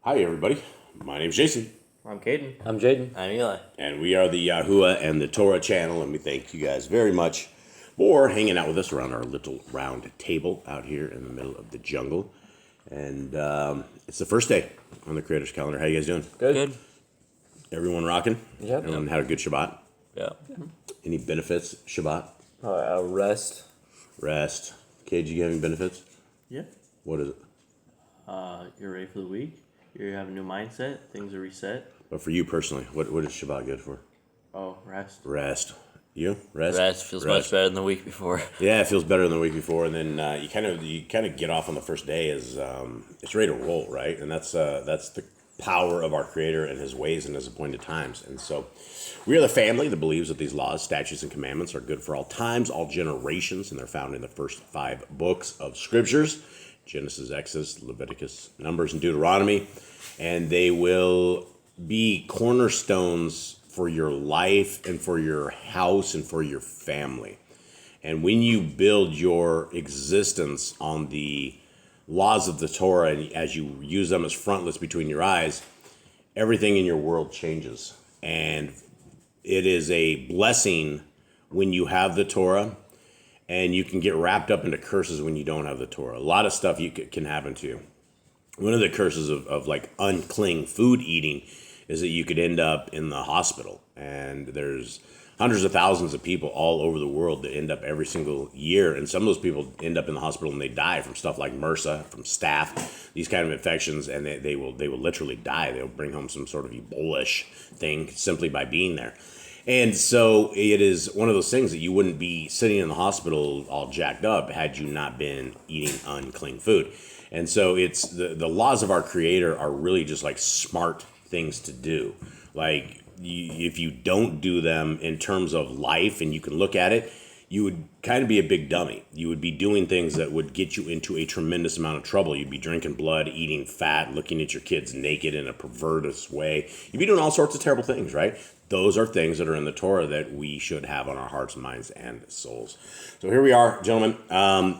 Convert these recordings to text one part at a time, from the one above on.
Hi, everybody. My name's Jason. I'm Caden. I'm Jaden. I'm Eli. And we are the Yahuwah and the Torah channel, and we thank you guys very much for hanging out with us around our little round table out here in the middle of the jungle. And it's the first day on the Creator's calendar. How you guys doing? Good. Everyone rocking? Yep. Everyone had a good Shabbat? Yeah. Any benefits, Shabbat? Rest. Rest. Cade, you have any benefits? Yeah. What is it? You're ready for the week. You have a new mindset. Things are reset. But for you personally, what is Shabbat good for? Oh, rest. Rest. You? Rest? Rest feels much better than the week before. Yeah, it feels better than the week before, and then you kind of get off on the first day as it's ready to roll, right? And that's the power of our Creator and His ways and His appointed times. And so, we are the family that believes that these laws, statutes, and commandments are good for all times, all generations, and they're found in the first 5 books of Scriptures: Genesis, Exodus, Leviticus, Numbers, and Deuteronomy. And they will be cornerstones for your life and for your house and for your family. And when you build your existence on the laws of the Torah and as you use them as frontlets between your eyes, everything in your world changes. And it is a blessing when you have the Torah, and you can get wrapped up into curses when you don't have the Torah. A lot of stuff can happen to you. One of the curses of like unclean food eating is that you could end up in the hospital. And there's hundreds of thousands of people all over the world that end up every single year. And some of those people end up in the hospital and they die from stuff like MRSA, from staph, these kind of infections. And they will literally die. They'll bring home some sort of Ebola-ish thing simply by being there. And so it is one of those things that you wouldn't be sitting in the hospital all jacked up had you not been eating unclean food. And so it's the laws of our Creator are really just like smart things to do. Like if you don't do them in terms of life and you can look at it, you would kind of be a big dummy. You would be doing things that would get you into a tremendous amount of trouble. You'd be drinking blood, eating fat, looking at your kids naked in a perverted way. You'd be doing all sorts of terrible things, right? Those are things that are in the Torah that we should have on our hearts, minds, and souls. So here we are, gentlemen.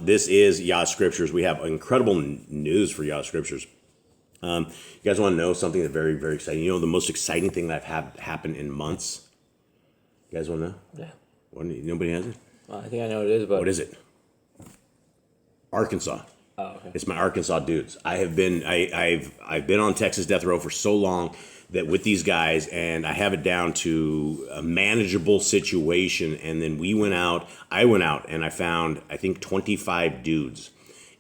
This is Yah Scriptures. We have incredible news for Yah Scriptures. You guys want to know something that's very, very exciting? You know the most exciting thing that I've had happen in months? You guys want to know? Yeah. Nobody has it? Well, I think I know what it is, but... What is it? Arkansas. Oh, okay. It's my Arkansas dudes. I've been on Texas death row for so long that with these guys, and I have it down to a manageable situation. And then I went out and I found, I think, 25 dudes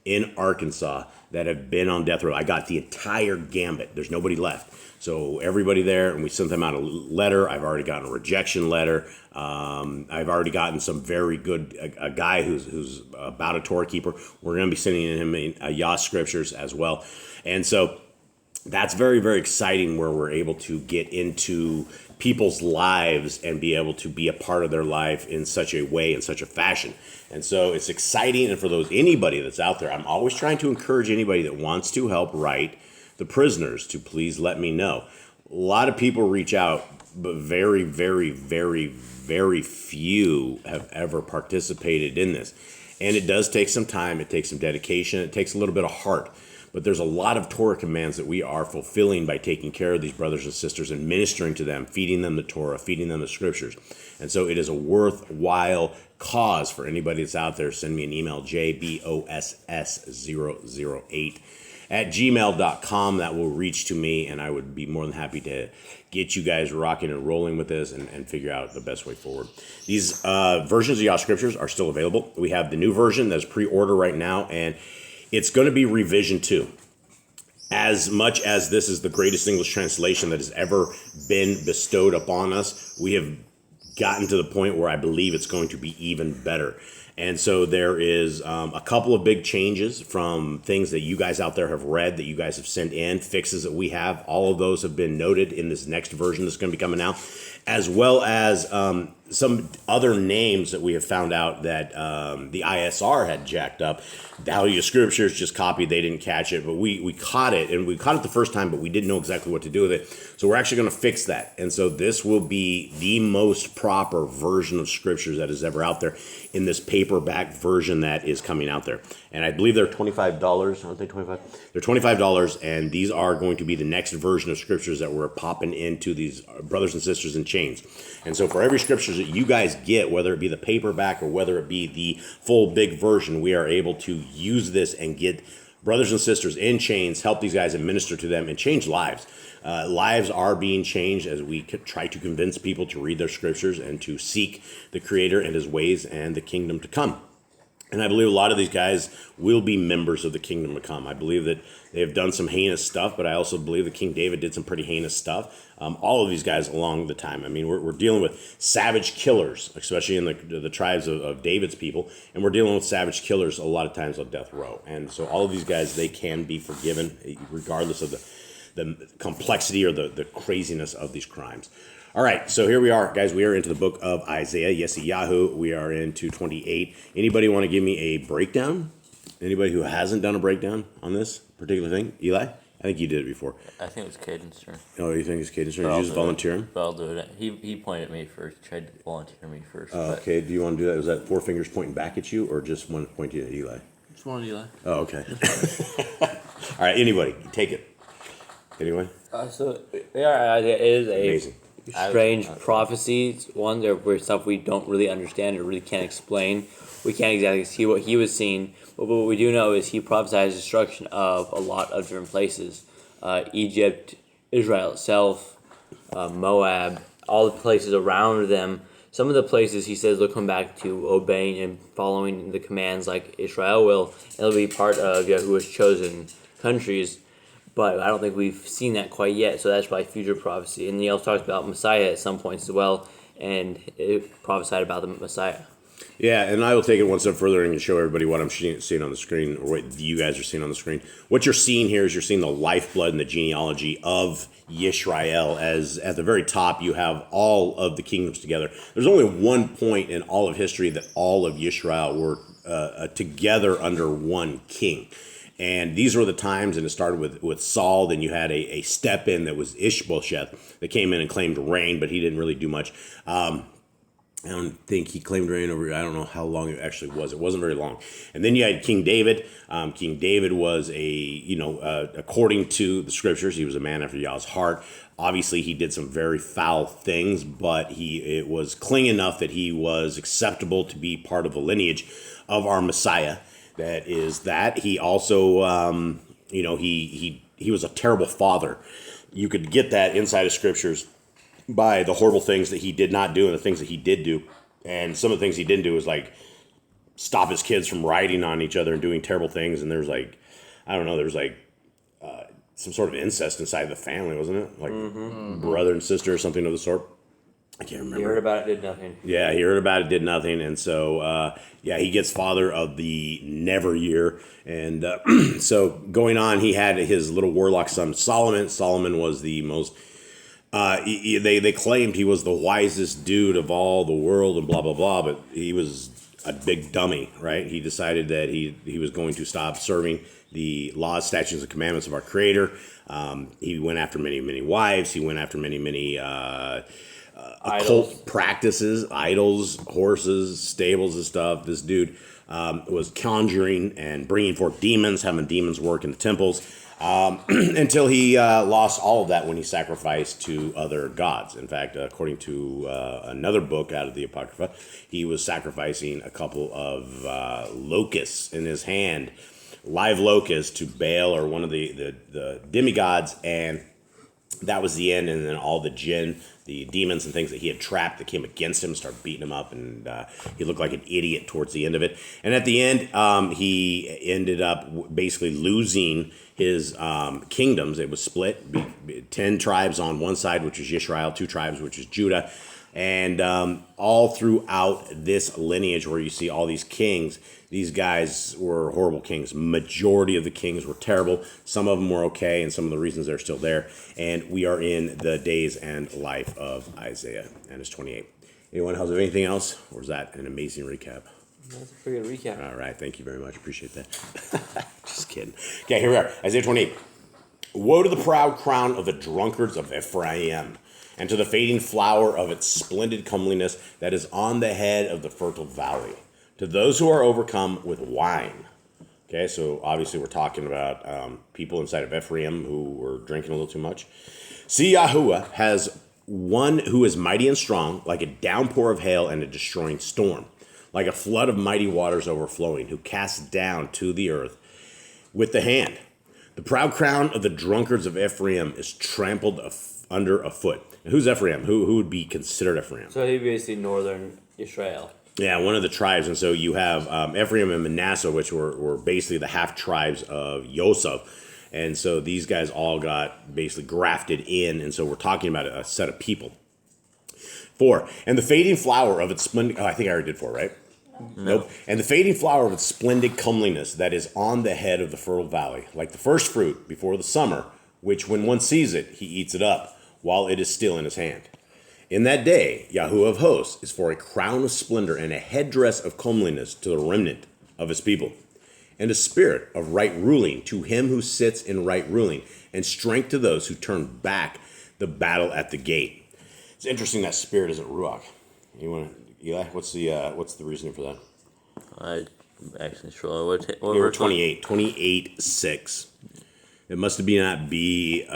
in Arkansas that have been on death row. I got the entire gambit. There's nobody left. So everybody there, and we sent them out a letter. I've already gotten a rejection letter. I've already gotten some very good, a guy who's about a Torah keeper. We're going to be sending him Yah Scriptures as well. And so that's very, very exciting where we're able to get into people's lives and be able to be a part of their life in such a way, in such a fashion. And so it's exciting. And for anybody that's out there, I'm always trying to encourage anybody that wants to help write the prisoners to please let me know. A lot of people reach out, but very, very, very, very few have ever participated in this. And it does take some time. It takes some dedication. It takes a little bit of heart. But there's a lot of Torah commands that we are fulfilling by taking care of these brothers and sisters and ministering to them, feeding them the Torah, feeding them the Scriptures. And so it is a worthwhile cause for anybody that's out there. Send me an email, jboss008@gmail.com. That will reach to me, and I would be more than happy to get you guys rocking and rolling with this and figure out the best way forward. These versions of Yah Scriptures are still available. We have the new version that's pre-order right now, and it's going to be revision 2. As much as this is the greatest English translation that has ever been bestowed upon us, we have gotten to the point where I believe it's going to be even better. And so there is a couple of big changes from things that you guys out there have read, that you guys have sent in, fixes that we have. All of those have been noted in this next version that's going to be coming out, as well as some other names that we have found out that the ISR had jacked up. The Yah Scriptures just copied. They didn't catch it, but we caught it, and we caught it the first time, but we didn't know exactly what to do with it. So we're actually going to fix that. And so this will be the most proper version of Scriptures that is ever out there in this paperback version that is coming out there. And I believe they're $25, aren't they? 25. They're $25, and these are going to be the next version of scriptures that we're popping into these brothers and sisters in chains. And so for every scriptures that you guys get, whether it be the paperback or whether it be the full big version, we are able to use this and get brothers and sisters in chains, help these guys and minister to them and change lives. Lives are being changed as we try to convince people to read their scriptures and to seek the Creator and His ways and the kingdom to come. And I believe a lot of these guys will be members of the kingdom to come. I believe that they have done some heinous stuff, but I also believe that King David did some pretty heinous stuff. All of these guys along the time. I mean, we're dealing with savage killers, especially in the tribes of David's people. And we're dealing with savage killers a lot of times on death row. And so all of these guys, they can be forgiven regardless of the complexity or the craziness of these crimes. All right, so here we are, guys. We are into the book of Isaiah, YESHAYAHU. We are into 28. Anybody want to give me a breakdown? Anybody who hasn't done a breakdown on this particular thing? Eli? I think you did it before. I think it was Caden's turn. Oh, you think it's Caden's turn? Did you just volunteer him? But I'll do it. He pointed at me first. Tried to volunteer me first. Okay, do you want to do that? Was that 4 fingers pointing back at you or just one pointing at Eli? Just one, Eli. Oh, okay. All right, anybody, take it. Anyone? So yeah, it is a Amazing. strange prophecies. One, there were stuff we don't really understand or really can't explain. We can't exactly see what he was seeing, but what we do know is he prophesied destruction of a lot of different places. Egypt, Israel itself, Moab, all the places around them. Some of the places he says they'll come back to obeying and following the commands like Israel will, and they'll be part of Yahuwah's chosen countries. But I don't think we've seen that quite yet, so that's probably future prophecy. And he also talks about Messiah at some points as well, and it prophesied about the Messiah. Yeah, and I will take it one step further and show everybody what I'm seeing on the screen, or what you guys are seeing on the screen. What you're seeing here is you're seeing the lifeblood and the genealogy of Yisrael, as at the very top you have all of the kingdoms together. There's only one point in all of history that all of Yisrael were together under one king. And these were the times, and it started with Saul. Then you had a step-in that was Ishbosheth that came in and claimed reign, but he didn't really do much. I don't think he claimed reign over, I don't know how long it actually was. It wasn't very long. And then you had King David. King David was according to the scriptures, he was a man after Yah's heart. Obviously, he did some very foul things, but it was clean enough that he was acceptable to be part of the lineage of our Messiah. That is that. He also, he was a terrible father. You could get that inside of scriptures by the horrible things that he did not do and the things that he did do. And some of the things he didn't do was like stop his kids from riding on each other and doing terrible things. And there's like, I don't know, there was like some sort of incest inside the family, wasn't it? Like brother and sister or something of the sort. I can't remember. He heard about it, did nothing. Yeah, he heard about it, did nothing. And so, he gets father of the never year. And so going on, he had his little warlock son, Solomon. Solomon was the most... They claimed he was the wisest dude of all the world and blah, blah, blah, but he was a big dummy, right? He decided that he was going to stop serving the laws, statutes, and commandments of our Creator. He went after many, many wives. He went after many, many occult practices, idols, horses, stables and stuff. This dude was conjuring and bringing forth demons, having demons work in the temples. Until he lost all of that when he sacrificed to other gods. In fact, according to another book out of the Apocrypha, he was sacrificing a couple of locusts in his hand, live locusts, to Baal or one of the demigods, and that was the end. And then all the jinn, the demons and things that he had trapped that came against him, started beating him up, and he looked like an idiot towards the end of it. And at the end, he ended up basically losing his kingdoms. It was split, 10 tribes on one side, which is Yisrael, 2 tribes, which is Judah. And all throughout this lineage where you see all these kings, these guys were horrible kings. Majority of the kings were terrible. Some of them were okay, and some of the reasons they're still there. And we are in the days and life of Isaiah, and it's 28. Anyone else have anything else? Or is that an amazing recap? That's a pretty good recap. All right, thank you very much. Appreciate that. Just kidding. Okay, here we are. Isaiah 28. Woe to the proud crown of the drunkards of Ephraim, and to the fading flower of its splendid comeliness that is on the head of the fertile valley, to those who are overcome with wine. Okay, so obviously we're talking about people inside of Ephraim who were drinking a little too much. See, Yahuwah has one who is mighty and strong, like a downpour of hail and a destroying storm, like a flood of mighty waters overflowing, who casts down to the earth with the hand. The proud crown of the drunkards of Ephraim is trampled under a foot. And who's Ephraim? Who would be considered Ephraim? So he basically northern Israel. Yeah, one of the tribes. And so you have Ephraim and Manasseh, which were basically the half tribes of Yosef. And so these guys all got basically grafted in. And so we're talking about a set of people. 4, and the fading flower of its splendid... Oh, I think I already did 4, right? No. Nope. And the fading flower of its splendid comeliness that is on the head of the fertile valley, like the first fruit before the summer, which when one sees it, he eats it up while it is still in his hand. In that day, Yahuwah of hosts is for a crown of splendor and a headdress of comeliness to the remnant of his people, and a spirit of right ruling to him who sits in right ruling, and strength to those who turn back the battle at the gate. It's interesting that spirit isn't Ruach. You want to, Eli? What's the reasoning for that? I actually sure. What They were verse was it? 28:6. It must be not be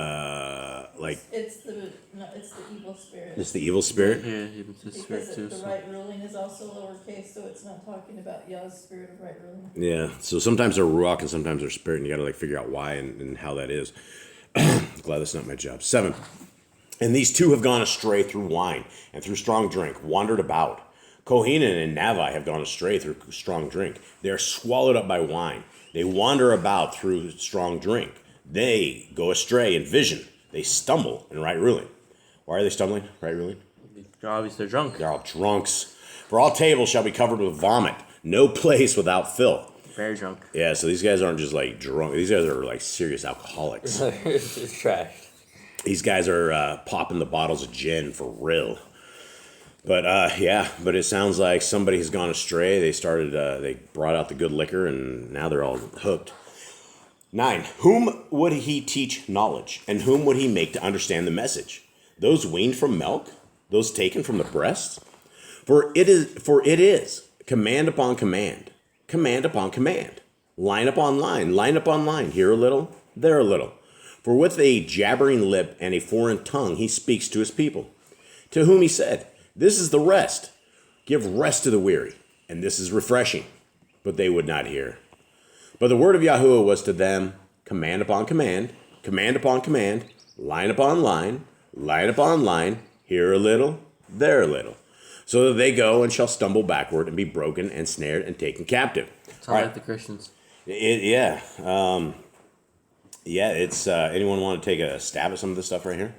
like It's the evil spirit. it's the evil spirit. Yeah, even the spirit Because too. the So. right ruling is also lowercase, so it's not talking about Yah's spirit of right ruling. Yeah. So sometimes they're Ruach and sometimes they're spirit, and you got to like figure out why and how that is. Glad that's not my job. 7. And these two have gone astray through wine and through strong drink, wandered about. Kohanan and Navi have gone astray through strong drink. They are swallowed up by wine. They wander about through strong drink. They go astray in vision. They stumble in right ruling. Why are they stumbling? Right ruling? Obviously, they're drunk. They're all drunks. For all tables shall be covered with vomit. No place without filth. Very drunk. Yeah, so these guys aren't just like drunk. These guys are like serious alcoholics. It's trash. These guys are popping the bottles of gin for real. But but it sounds like somebody has gone astray. They brought out the good liquor, and now they're all hooked. 9. Whom would he teach knowledge, and whom would he make to understand the message? Those weaned from milk, those taken from the breast? For it is command upon command, command upon command, line upon line, here a little, there a little. For with a jabbering lip and a foreign tongue he speaks to his people, to whom he said, this is the rest, give rest to the weary, and this is refreshing. But they would not hear. But the word of Yahuwah was to them command upon command, command upon command, line upon line upon line, here a little, there a little, so that they go and shall stumble backward and be broken and snared and taken captive. Sound like the Christians. Yeah. It's anyone want to take a stab at some of this stuff right here?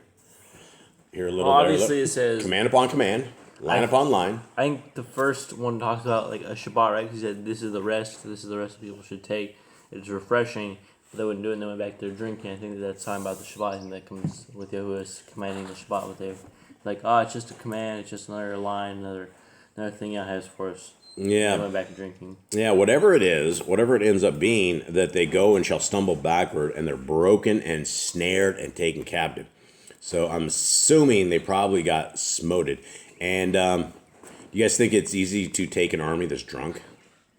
Here a little, Well, there a obviously little. it says Command upon command, line upon line. I think the first one talks about like a Shabbat, right? He said, "This is the rest. This is the rest people should take. It's refreshing." But they wouldn't do it, and they went back to their drinking. I think that's talking about the Shabbat. I think that comes with Yahuwah's commanding the Shabbat. What they like, it's just a command. It's just another line, another thing Yah has for us. Yeah. They went back to drinking. Yeah, whatever it is, whatever it ends up being, that they go and shall stumble backward, and they're broken and snared and taken captive. So I'm assuming they probably got smoted. And you guys think it's easy to take an army that's drunk?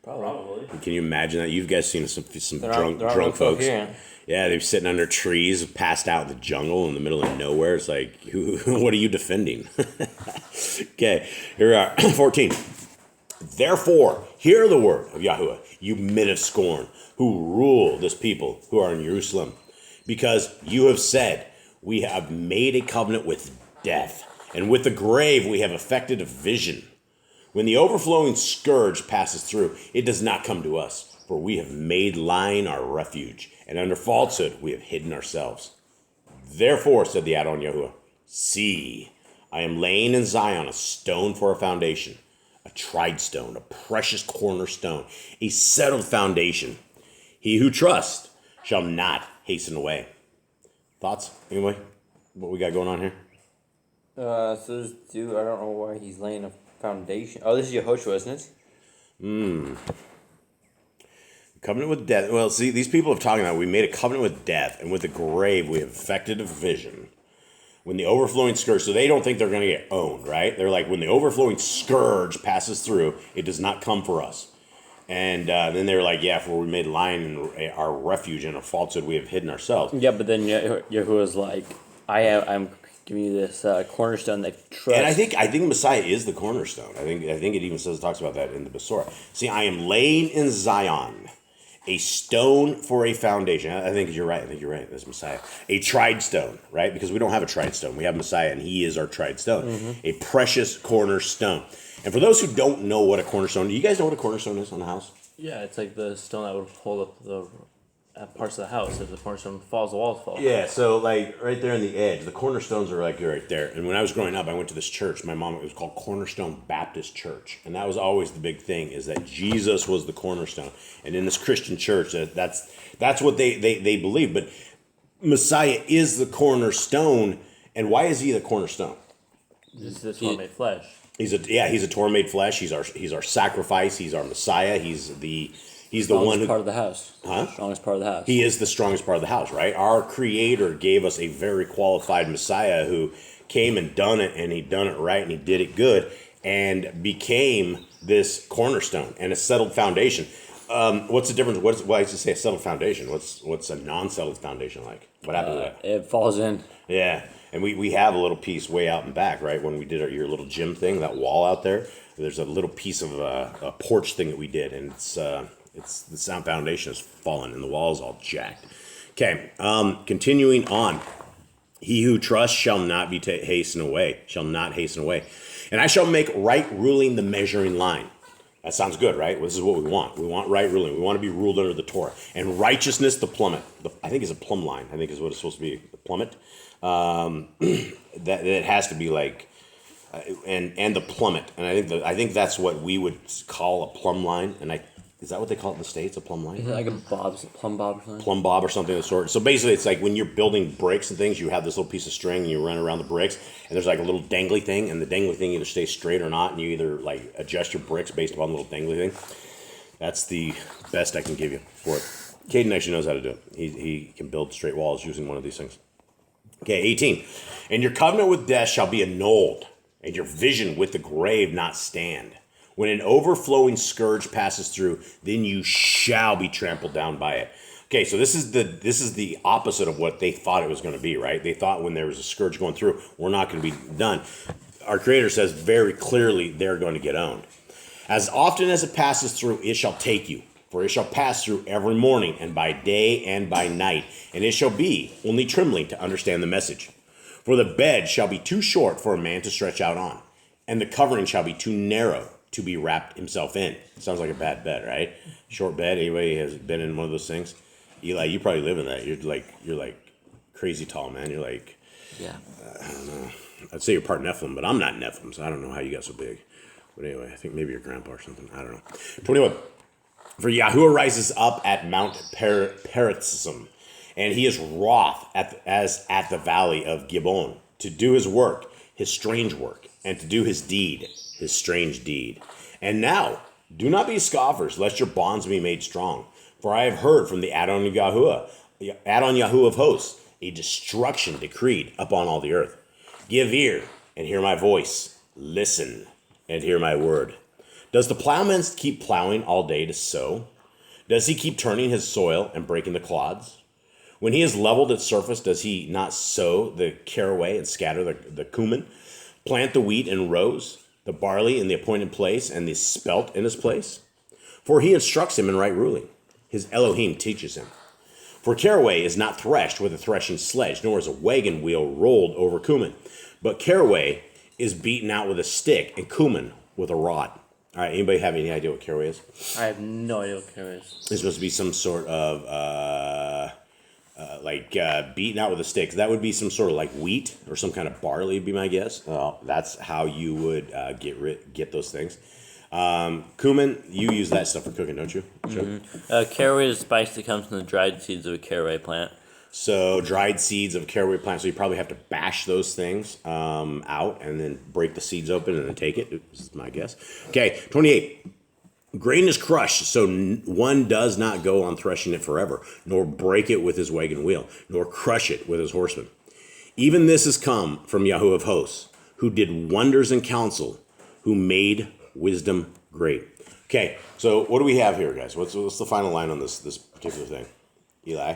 Probably. Can you imagine that? You guys seen some They're drunk not drunk folks? Here. Yeah, they're sitting under trees, passed out in the jungle in the middle of nowhere. It's like, what are you defending? Okay, here we are. 14. Therefore, hear the word of Yahuwah, you men of scorn, who rule this people who are in Jerusalem. Because you have said, we have made a covenant with death, and with the grave we have effected a vision. When the overflowing scourge passes through, it does not come to us, for we have made lying our refuge, and under falsehood we have hidden ourselves. Therefore, said the Adon Yahuwah, see, I am laying in Zion a stone for a foundation, a tried stone, a precious cornerstone, a settled foundation. He who trusts shall not hasten away. Thoughts? Anyway, what we got going on here? So this dude, I don't know why he's laying a foundation. Oh, this is Yehoshua, isn't it? Covenant with death. Well, see, these people have talking about we made a covenant with death, and with the grave we have effected a vision. When the overflowing scourge, so they don't think they're going to get owned, right? They're like, when the overflowing scourge passes through, it does not come for us. And then they were like, yeah, for we made lying and our refuge and a falsehood we have hidden ourselves. Yeah, but then Yahuwah's like, I'm giving you this cornerstone that trust. And I think Messiah is the cornerstone. I think it even talks about that in the Besorah. See, I am laying in Zion a stone for a foundation. I think you're right. That's Messiah. A tried stone, right? Because we don't have a tried stone. We have Messiah, and he is our tried stone. Mm-hmm. A precious cornerstone. And for those who don't know what a cornerstone, do you guys know what a cornerstone is on a house? Yeah, it's like the stone that would hold up the parts of the house. If the cornerstone falls, the walls fall. Yeah, so like right there on the edge, the cornerstones are like right there. And when I was growing up, I went to this church. My mom, it was called Cornerstone Baptist Church. And that was always the big thing, is that Jesus was the cornerstone. And in this Christian church, that's what they believe. But Messiah is the cornerstone. And why is he the cornerstone? This is Torah made flesh. He's a Torah made flesh. He's our sacrifice. He's our Messiah. He's the one who, part of the house. Huh? Strongest part of the house. He is the strongest part of the house, right? Our Creator gave us a very qualified Messiah who came and done it, and he done it right, and he did it good, and became this cornerstone and a settled foundation. What's the difference? Why does it say a settled foundation? What's a non-settled foundation like? What happened to that? It falls in. Yeah, and we have a little piece way out in back, right? When we did your little gym thing, that wall out there, there's a little piece of a porch thing that we did, and it's the sound foundation has fallen and the wall is all jacked. Okay, continuing on. He who trusts shall not be hasten away, and I shall make right ruling the measuring line. That sounds good, right? This is what we want. We want right ruling. We want to be ruled under the Torah. And righteousness, the plummet. I think it's a plumb line. I think is what it's supposed to be, the plummet. That it has to be like, and the plummet. And I think that's what we would call a plumb line. And is that what they call it in the States, a plumb line? Is it like a plumb bob or something? Plumb bob or something of the sort. So basically, it's like when you're building bricks and things, you have this little piece of string and you run around the bricks, and there's like a little dangly thing, and the dangly thing either stays straight or not, and you either like adjust your bricks based upon the little dangly thing. That's the best I can give you for it. Caden actually knows how to do it. He can build straight walls using one of these things. Okay, 18. And your covenant with death shall be annulled, and your vision with the grave not stand. When an overflowing scourge passes through, then you shall be trampled down by it. Okay, so this is the opposite of what they thought it was going to be, right? They thought when there was a scourge going through, we're not going to be done. Our Creator says very clearly they're going to get owned. As often as it passes through, it shall take you. For it shall pass through every morning, and by day and by night. And it shall be only trembling to understand the message. For the bed shall be too short for a man to stretch out on, and the covering shall be too narrow to be wrapped himself in. Sounds like a bad bed, right? Short bed. Anybody has been in one of those things? Eli, you probably live in that. You're like crazy tall, man. You're like, yeah. I don't know. I'd say you're part Nephilim, but I'm not Nephilim, so I don't know how you got so big. But anyway, I think maybe your grandpa or something. I don't know. 21. For Yahuwah rises up at Mount Perazim, and he is wroth as at the valley of Gibeon, to do his work, his strange work, and to do his deed, his strange deed. And now, do not be scoffers, lest your bonds be made strong. For I have heard from the Adon Yahuwah of hosts, a destruction decreed upon all the earth. Give ear and hear my voice. Listen and hear my word. Does the plowman keep plowing all day to sow? Does he keep turning his soil and breaking the clods? When he has leveled its surface, does he not sow the caraway and scatter the cumin? Plant the wheat in rows, the barley in the appointed place, and the spelt in his place? For he instructs him in right ruling. His Elohim teaches him. For caraway is not threshed with a threshing sledge, nor is a wagon wheel rolled over cumin. But caraway is beaten out with a stick, and cumin with a rod. All right, anybody have any idea what caraway is? I have no idea what caraway is. It's supposed to be some sort of beaten out with a stick. That would be some sort of like wheat or some kind of barley, would be my guess. That's how you would get those things. Cumin, you use that stuff for cooking, don't you? Sure. Caraway is a spice that comes from the dried seeds of a caraway plant. So dried seeds of caraway plant. So you probably have to bash those things out and then break the seeds open and then take it. This is my guess. Okay, 28. Grain is crushed, so one does not go on threshing it forever, nor break it with his wagon wheel, nor crush it with his horsemen. Even this has come from Yahuwah of hosts, who did wonders in counsel, who made wisdom great. Okay, so what do we have here, guys? What's the final line on this particular thing? Eli?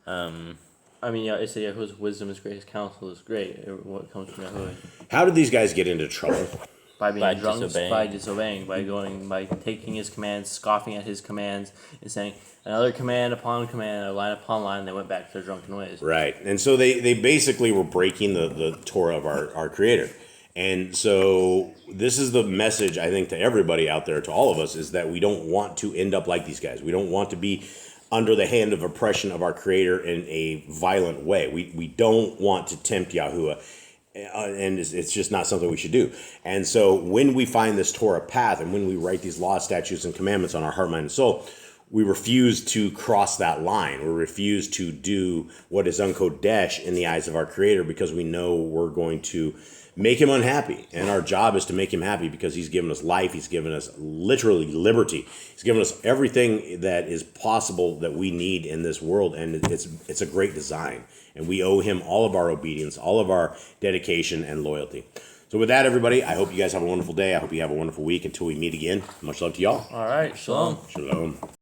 I mean, yeah, it said Yahuwah's wisdom is great, his counsel is great. What comes from Yahuwah? How did these guys get into trouble? By being By drunk, disobeying. by disobeying, by taking his commands, scoffing at his commands, and saying another command upon command, a line upon line. They went back to their drunken ways. Right. And so they basically were breaking the Torah of our Creator. And so this is the message, I think, to everybody out there, to all of us, is that we don't want to end up like these guys. We don't want to be under the hand of oppression of our Creator in a violent way. We don't want to tempt Yahuwah. And it's just not something we should do. And so when we find this Torah path and when we write these laws, statutes, and commandments on our heart, mind, and soul, we refuse to cross that line. We refuse to do what is unkodesh in the eyes of our Creator, because we know we're going to make him unhappy. And our job is to make him happy, because he's given us life. He's given us literally liberty. He's given us everything that is possible that we need in this world. And it's a great design. And we owe him all of our obedience, all of our dedication and loyalty. So with that, everybody, I hope you guys have a wonderful day. I hope you have a wonderful week until we meet again. Much love to y'all. All right, shalom. Shalom.